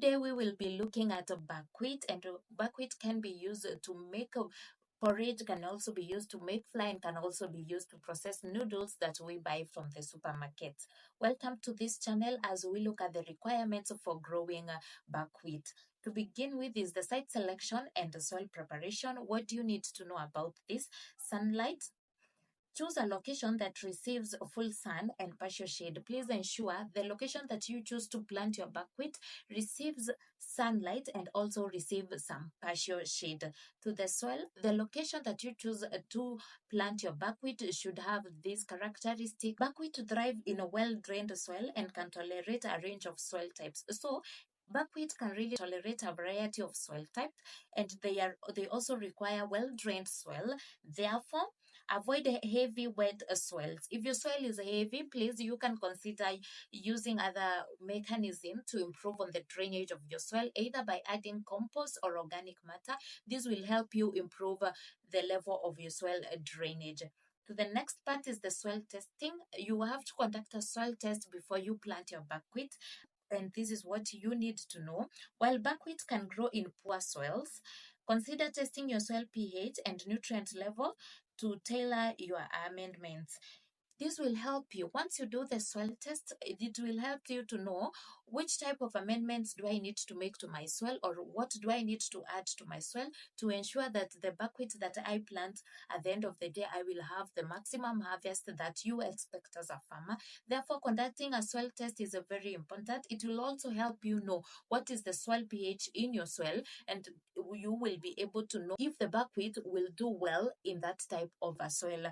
Today we will be looking at a buckwheat, and buckwheat can be used to make a porridge, can also be used to make flour, and can also be used to process noodles that we buy from the supermarket. Welcome to this channel as we look at the requirements for growing buckwheat. To begin with is the site selection and the soil preparation. What do you need to know about this? Sunlight. Choose a location that receives full sun and partial shade. Please ensure the location that you choose to plant your buckwheat receives sunlight and also receives some partial shade. To the soil, the location that you choose to plant your buckwheat should have these characteristics. Buckwheat thrive in a well-drained soil and can tolerate a range of soil types. So buckwheat can really tolerate a variety of soil types, and they also require well-drained soil. Therefore, avoid heavy wet soils. If your soil is heavy, please you can consider using other mechanism to improve on the drainage of your soil, either by adding compost or organic matter. This will help you improve the level of your soil drainage. To the next part is the soil testing. You have to conduct a soil test before you plant your buckwheat, and this is what you need to know. While buckwheat can grow in poor soils, consider testing your soil pH and nutrient level to tailor your amendments. This will help you. Once you do the soil test, it will help you to know which type of amendments do I need to make to my soil, or what do I need to add to my soil to ensure that the buckwheat that I plant, at the end of the day, I will have the maximum harvest that you expect as a farmer. Therefore, conducting a soil test is very important. It will also help you know what is the soil pH in your soil, and you will be able to know if the buckwheat will do well in that type of a soil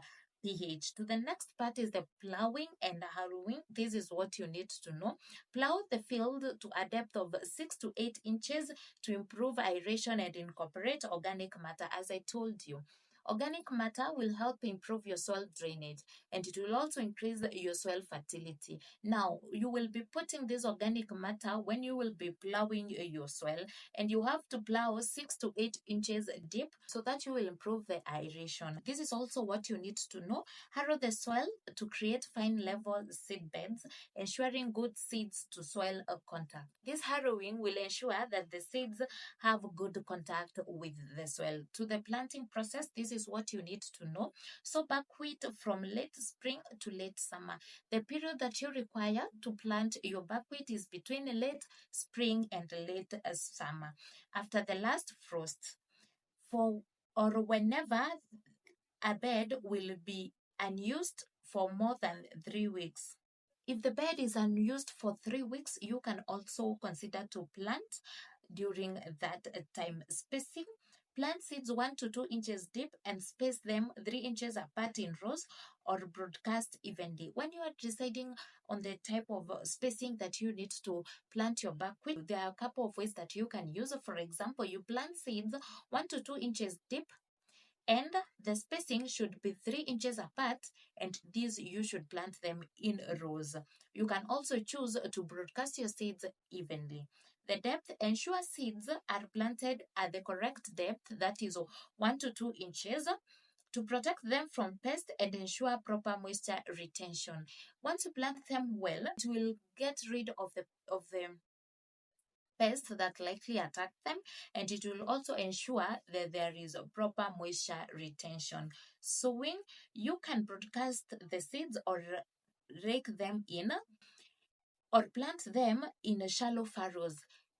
pH. To the next part is the plowing and harrowing. This is what you need to know. Plow the field to a depth of 6 to 8 inches to improve aeration and incorporate organic matter, as I told you. Organic matter will help improve your soil drainage, and it will also increase your soil fertility. Now, you will be putting this organic matter when you will be plowing your soil, and you have to plow 6 to 8 inches deep so that you will improve the aeration. This is also what you need to know. Harrow the soil to create fine level seed beds, ensuring good seeds to soil contact. This harrowing will ensure that the seeds have good contact with the soil. To the planting process, this is what you need to know. So buckwheat from late spring to late summer. The period that you require to plant your buckwheat is between late spring and late summer, after the last frost, for or whenever a bed will be unused for more than 3 weeks. If the bed is unused for 3 weeks, you can also consider to plant during that time. Spacing: plant seeds 1 to 2 inches deep and space them 3 inches apart in rows or broadcast evenly. When you are deciding on the type of spacing that you need to plant your buckwheat, there are a couple of ways that you can use. For example, you plant seeds 1 to 2 inches deep, and the spacing should be 3 inches apart, and these you should plant them in rows. You can also choose to broadcast your seeds evenly. The depth: ensure seeds are planted at the correct depth, that is 1 to 2 inches, to protect them from pests and ensure proper moisture retention. Once you plant them well, it will get rid of the pests that likely attack them, and it will also ensure that there is a proper moisture retention. Sowing: you can broadcast the seeds or rake them in, or plant them in shallow furrows.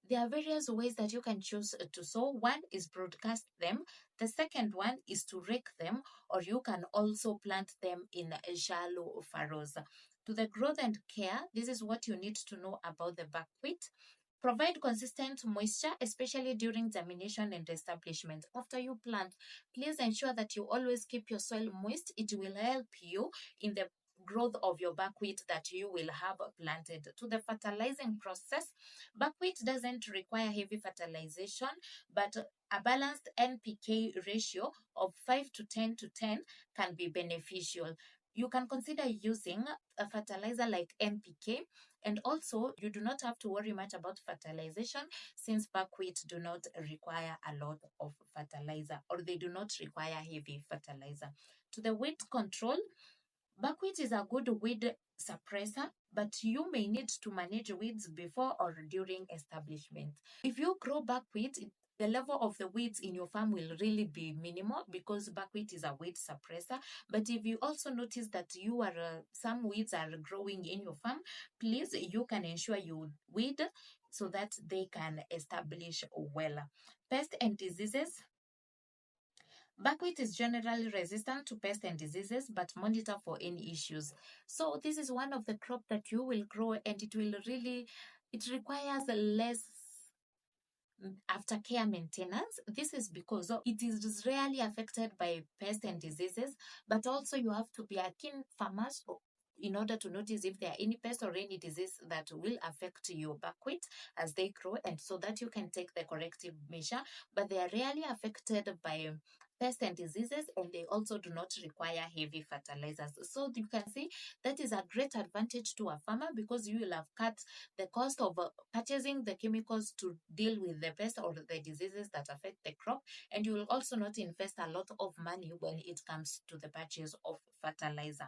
There are various ways that you can choose to sow. One is broadcast them. The second one is to rake them, or you can also plant them in shallow furrows. To the growth and care, this is what you need to know about the buckwheat. Provide consistent moisture, especially during germination and establishment. After you plant, please ensure that you always keep your soil moist. It will help you in the growth of your buckwheat that you will have planted. To the fertilizing process, buckwheat doesn't require heavy fertilization, but a balanced NPK ratio of 5 to 10 to 10 can be beneficial. You can consider using a fertilizer like NPK, and also you do not have to worry much about fertilization, since buckwheat do not require a lot of fertilizer, or they do not require heavy fertilizer. To the weed control, Buckwheat is a good weed suppressor, but you may need to manage weeds before or during establishment. If you grow buckwheat, the level of the weeds in your farm will really be minimal because buckwheat is a weed suppressor. But if you also notice that some weeds are growing in your farm, please you can ensure you weed so that they can establish well. Pest and diseases. Buckwheat is generally resistant to pests and diseases, but monitor for any issues. So this is one of the crop that you will grow, and it requires less aftercare maintenance. This is because it is rarely affected by pests and diseases, but also you have to be a keen farmer in order to notice if there are any pests or any disease that will affect your buckwheat as they grow, and so that you can take the corrective measure. But they are rarely affected by pests and diseases, and they also do not require heavy fertilizers. So you can see that is a great advantage to a farmer because you will have cut the cost of purchasing the chemicals to deal with the pests or the diseases that affect the crop, and you will also not invest a lot of money when it comes to the purchase of fertilizer.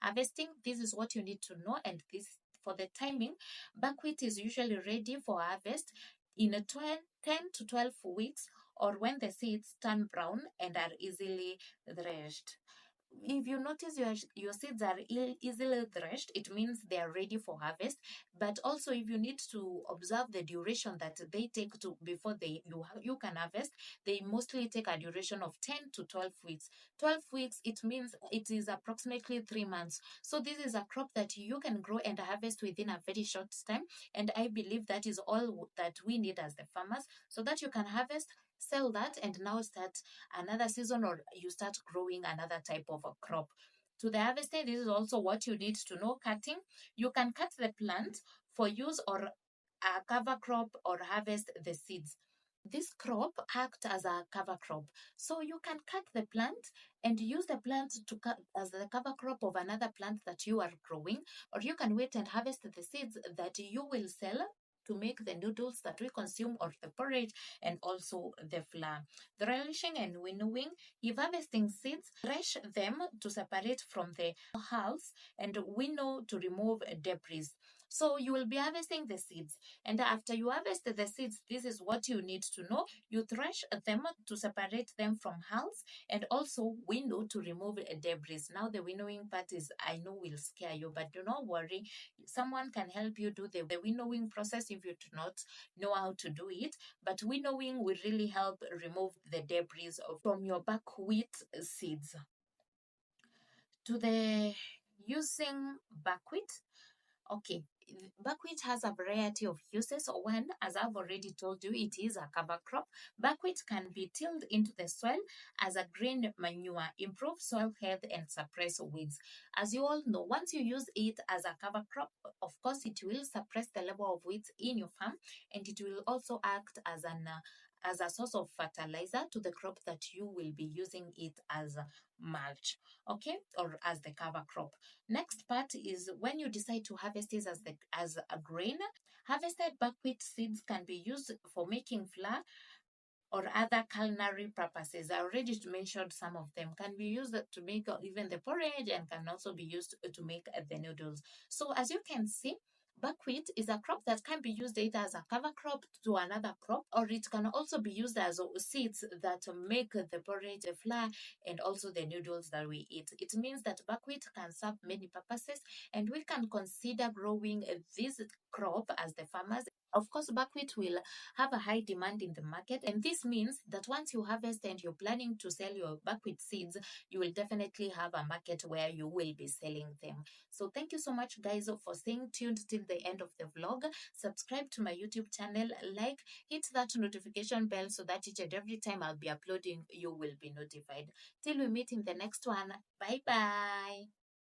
Harvesting, this is what you need to know, and this for the timing. Buckwheat is usually ready for harvest in a 10 to 12 weeks, or when the seeds turn brown and are easily threshed. If you notice your seeds are easily threshed, it means they are ready for harvest. But also, if you need to observe the duration that they take to before you can harvest, they mostly take a duration of 10 to 12 weeks. 12 weeks, it means it is approximately 3 months. So this is a crop that you can grow and harvest within a very short time, and I believe that is all that we need as the farmers, so that you can harvest, sell that, and now start another season, or you start growing another type of a crop. To the harvesting, this is also what you need to know. Cutting, you can cut the plant for use or a cover crop, or harvest the seeds. This crop acts as a cover crop, so you can cut the plant and use the plant to cut as the cover crop of another plant that you are growing, or you can wait and harvest the seeds that you will sell to make the noodles that we consume, or the porridge, and also the flour. The relishing and winnowing, if harvesting seeds, thresh them to separate from the hulls, and winnow to remove debris. So you will be harvesting the seeds, and after you harvest the seeds, this is what you need to know. You thresh them to separate them from hulls, and also winnow to remove debris. Now the winnowing part is, I know, will scare you, but do not worry. Someone can help you do the winnowing process if you do not know how to do it. But winnowing will really help remove the debris from your buckwheat seeds. To the using buckwheat, okay, buckwheat has a variety of uses. One, as I've already told you, it is a cover crop. Buckwheat can be tilled into the soil as a green manure, improve soil health, and suppress weeds. As you all know, once you use it as a cover crop, of course, it will suppress the level of weeds in your farm, and it will also act as a source of fertilizer to the crop that you will be using it as mulch, okay, or as the cover crop. Next part is when you decide to harvest it as a grain. Harvested buckwheat seeds can be used for making flour or other culinary purposes. I already mentioned some of them. Can be used to make even the porridge, and can also be used to make the noodles. So as you can see, buckwheat is a crop that can be used either as a cover crop to another crop, or it can also be used as seeds that make the porridge, the flour, and also the noodles that we eat. It means that buckwheat can serve many purposes, and we can consider growing this crop as the farmers. Of course, buckwheat will have a high demand in the market, and this means that once you harvest and you're planning to sell your buckwheat seeds, you will definitely have a market where you will be selling them. So thank you so much, guys, for staying tuned till the end of the vlog. Subscribe to my YouTube channel, like, hit that notification bell so that each and every time I'll be uploading, you will be notified. Till we meet in the next one, bye bye.